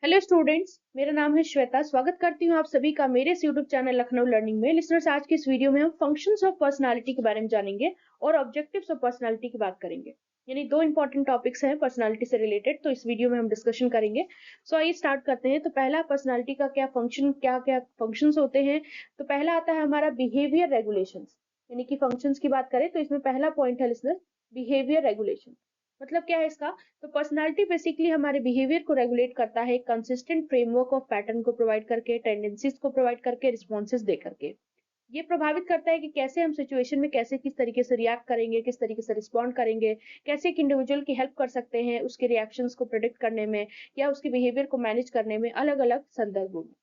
Hello students, मेरा नाम है श्वेता। स्वागत करती हूँ आप सभी का मेरे इस यूट्यूब चैनल लखनऊ लर्निंग में। लिसनर्स, आज की इस वीडियो में हम फंक्शंस ऑफ पर्सनालिटी के बारे में जानेंगे और ऑब्जेक्टिव्स ऑफ पर्सनालिटी की बात करेंगे। यानी दो इंपॉर्टेंट टॉपिक्स हैं पर्सनालिटी से रिलेटेड, तो इस वीडियो में हम डिस्कशन करेंगे। सो आइए स्टार्ट करते हैं। तो पहला, पर्सनालिटी का क्या क्या फंक्शंस होते हैं। तो पहला आता है हमारा बिहेवियर रेगुलेशंस। यानी कि फंक्शंस की बात करें तो इसमें पहला पॉइंट है लिसनर, बिहेवियर रेगुलेशन। मतलब क्या है इसका। तो पर्सनालिटी बेसिकली हमारे बिहेवियर को रेगुलेट करता है, एक कंसिस्टेंट फ्रेमवर्क ऑफ पैटर्न को प्रोवाइड करके, टेंडेंसीज को प्रोवाइड करके, रिस्पॉन्सेज दे करके। ये प्रभावित करता है कि कैसे हम सिचुएशन में कैसे किस तरीके से रिएक्ट करेंगे, किस तरीके से रिस्पॉन्ड करेंगे, कैसे एक इंडिविजुअल की हेल्प कर सकते हैं उसके रिएक्शंस को प्रिडिक्ट करने में या उसके बिहेवियर को मैनेज करने में अलग अलग संदर्भों में।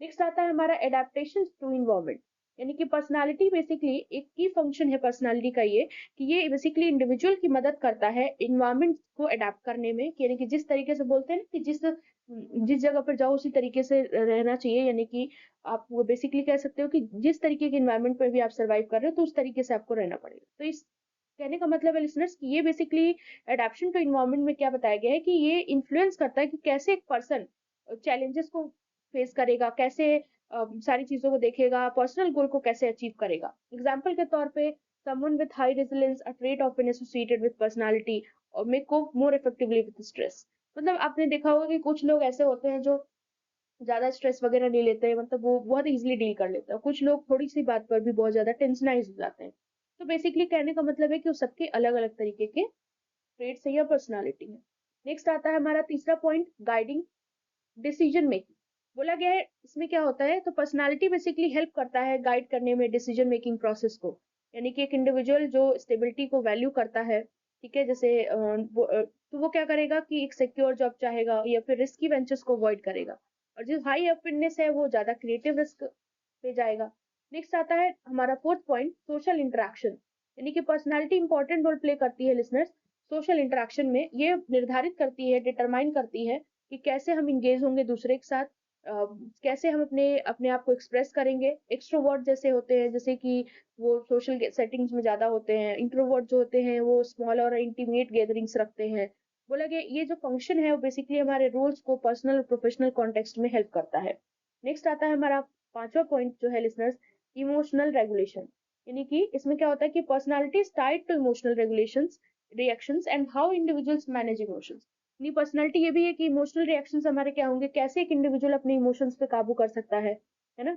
नेक्स्ट आता है हमारा एडेप्टेशन टू इन्वायरमेंट। यानी कि पर्सनालिटी बेसिकली एक की फंक्शन है पर्सनालिटी का ये, कि ये बेसिकली इंडिविजुअल की मदद करता है इन्वायरमेंट को अडेप्ट करने में। कि यानी कि जिस तरीके से बोलते हैं ना कि जिस जिस जगह पर जाओ उसी तरीके से रहना चाहिए। यानी कि आप वो बेसिकली कह सकते हो कि जिस तरीके के इन्वायरमेंट पर भी आप सर्वाइव कर रहे हो तो उस तरीके से आपको रहना पड़ेगा। तो इस कहने का मतलब है लिसनर्स कि ये बेसिकली अडेप्शन टू इन्वायरमेंट में क्या बताया गया है कि ये इन्फ्लुएंस करता है कि कैसे एक पर्सन चैलेंजेस को फेस करेगा, कैसे सारी चीजों को देखेगा, पर्सनल गोल को कैसे अचीव करेगा। एग्जाम्पल के तौर पे, someone with high resilience, a trait often associated with personality, और may cope more effectively with stress। मतलब आपने देखा होगा कि कुछ लोग ऐसे होते हैं जो ज्यादा स्ट्रेस वगैरह नहीं लेते हैं, मतलब वो बहुत इजीली डील कर लेते हैं। कुछ लोग थोड़ी सी बात पर भी बहुत ज्यादा टेंशनाइज हो जाते हैं। तो बेसिकली कहने का मतलब है कि वो सबके अलग अलग तरीके के ट्रेट्स है या पर्सनालिटी है। नेक्स्ट आता है हमारा तीसरा पॉइंट, गाइडिंग डिसीजन मेकिंग। बोला गया है इसमें क्या होता है। तो पर्सनालिटी बेसिकली हेल्प करता है गाइड करने में डिसीजन मेकिंग प्रोसेस को। यानी कि एक इंडिविजुअल जो स्टेबिलिटी को वैल्यू करता है, ठीक है, जैसे तो वो क्या करेगा कि एक सिक्योर जॉब चाहेगा या फिर रिस्की वेंचर्स को अवॉइड करेगा। और जो हाई ओपिनियस है वो ज्यादा क्रिएटिव रिस्क पे जाएगा। नेक्स्ट आता है हमारा फोर्थ पॉइंट, सोशल इंटरेक्शन। यानी कि पर्सनालिटी इंपॉर्टेंट रोल प्ले करती है लिसनर्स सोशल इंटरेक्शन में। ये निर्धारित करती है, डिटरमाइन करती है कि कैसे हम इंगेज होंगे दूसरे के साथ, कैसे हम अपने अपने आप को एक्सप्रेस करेंगे। एक्सट्रोवर्ट जैसे होते हैं, जैसे कि वो सोशल सेटिंग्स में ज्यादा होते हैं। इंट्रोवर्ट जो होते हैं वो स्मॉल और इंटीमेट गैदरिंग्स रखते हैं। बोला गया ये जो फंक्शन है वो बेसिकली हमारे रोल्स को पर्सनल और प्रोफेशनल कॉन्टेक्स्ट में हेल्प करता है। नेक्स्ट आता है हमारा पांचवा पॉइंट जो है लिसनर्स, इमोशनल रेगुलेशन। यानी कि इसमें क्या होता है कि personality is tied to emotional regulations, reactions and how individuals manage emotions. अपनी पर्सनालिटी ये भी है कि इमोशनल रिएक्शंस हमारे क्या होंगे, कैसे एक इंडिविजुअल अपने इमोशंस पे काबू कर सकता है ना।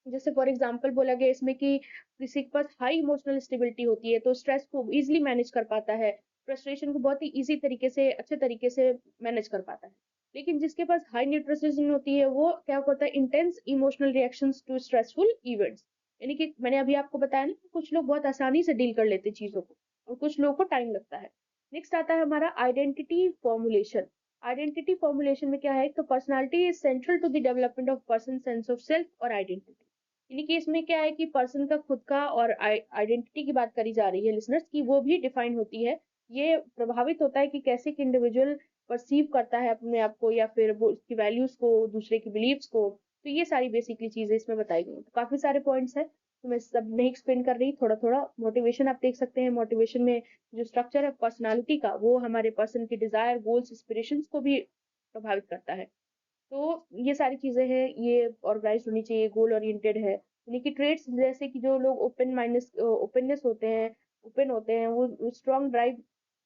जैसे फॉर एग्जांपल बोला गया इसमें कि किसी के पास हाई इमोशनल स्टेबिलिटी होती है तो स्ट्रेस को इजीली मैनेज कर पाता है, फ्रस्ट्रेशन को बहुत ही इजी तरीके से, अच्छे तरीके से मैनेज कर पाता है। लेकिन जिसके पास हाई न्यूट्रसिज्म होती है वो क्या होता है, intense emotional reactions to stressful events. यानी कि मैंने अभी आपको बताया ना, कुछ लोग बहुत आसानी से डील कर लेते हैं चीजों को और कुछ लोगों को टाइम लगता है। नेक्स्ट आता है हमारा आइडेंटिटी फॉर्मुलेशन। आइडेंटिटी फॉर्मुलेशन में क्या है, तो personality is central to the development of person sense of self और आइडेंटिटी। यानी कि इसमें क्या है कि पर्सन का खुद का और आइडेंटिटी की बात करी जा रही है लिसनर्स की, वो भी डिफाइन होती है। ये प्रभावित होता है कि कैसे एक इंडिविजुअल परसीव करता है अपने आप को या फिर वो उसकी वैल्यूज को, दूसरे की बिलीव्स को। तो ये सारी बेसिकली चीजें इसमें बताई गई हैं। तो काफी सारे पॉइंट्स हैं, तो मैं सब नहीं एक्सप्लेन कर रही, थोड़ा थोड़ा मोटिवेशन आप देख सकते हैं। मोटिवेशन में जो स्ट्रक्चर है पर्सनालिटी का, वो हमारे पर्सन की डिजायर, गोल्स, एस्पिरेशंस को भी प्रभावित करता है। तो ये सारी चीजें हैं, ये ऑर्गेनाइज होनी चाहिए, गोल ओरिएंटेड है। यानी कि ट्रेड्स जैसे कि जो लोग ओपननेस होते हैं, ओपन होते हैं, वो strong drive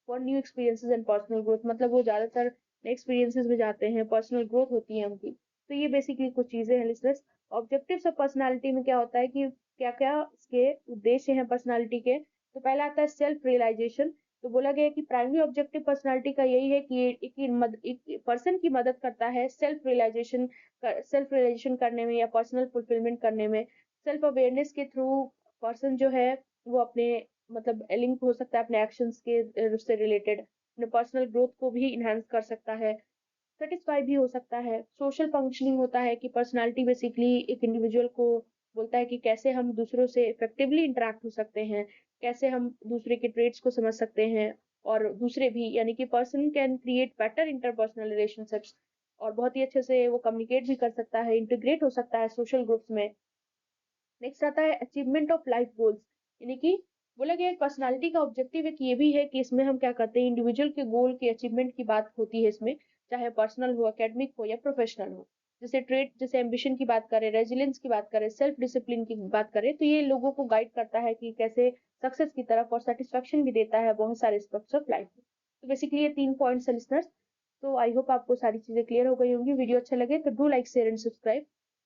for new experiences and personal growth. मतलब वो ज्यादातर नए एक्सपीरियंसेस में जाते हैं, पर्सनल ग्रोथ होती है उनकी। तो ये बेसिकली कुछ चीजें हैं लिस्टर्स। ऑब्जेक्टिव्स ऑफ पर्सनालिटी में क्या होता है कि क्या क्या इसके उद्देश्य हैं पर्सनालिटी के। तो पहला आता है सेल्फ रियलाइजेशन। तो बोला गया है कि प्राइमरी ऑब्जेक्टिव पर्सनालिटी का यही है कि एक पर्सन की मदद करता है सेल्फ रियलाइजेशन करने में या पर्सनल फुलफिलमेंट करने में। सेल्फ अवेयरनेस के थ्रू पर्सन जो है वो अपने मतलब लिंक हो सकता है अपने एक्शंस के उससे रिलेटेड, अपने पर्सनल ग्रोथ को भी इनहेंस कर सकता है, सेटिस्फाई भी हो सकता है। सोशल फंक्शनिंग होता है कि पर्सनालिटी बेसिकली एक इंडिविजुअल को बोलता है कि कैसे हम दूसरों से इफेक्टिवली इंटरेक्ट हो सकते हैं, कैसे हम दूसरे के ट्रेड्स को समझ सकते हैं। और दूसरे भी, यानी कि person can create better interpersonal relationships, और बहुत ही अच्छे से वो कम्युनिकेट भी कर सकता है, इंटीग्रेट हो सकता है सोशल ग्रुप्स में। नेक्स्ट आता है अचीवमेंट ऑफ लाइफ गोल्स। यानी कि बोला गया है पर्सनालिटी का ऑब्जेक्टिव एक ये भी है कि इसमें हम क्या करते हैं, इंडिविजुअल के गोल के अचीवमेंट की बात होती है इसमें, चाहे पर्सनल हो, एकेडमिक हो या प्रोफेशनल हो। जैसे ट्रेड, जैसे एम्बिशन की बात करें, रेजिलियंस की बात करें, सेल्फ डिसिप्लिन की बात करें, तो ये लोगों को गाइड करता है कि कैसे सक्सेस की तरफ, और सेटिस्फेक्शन भी देता है बहुत सारे एस्पेक्ट्स ऑफ लाइफ में। तो बेसिकली ये 3 पॉइंट्स है लिसनर्स। तो आई होप आपको सारी चीजें क्लियर हो गई होंगी। वीडियो अच्छा लगे तो do like, share and subscribe.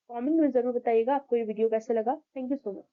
Comment में जरूर बताइएगा आपको ये वीडियो कैसा लगा। Thank you so much.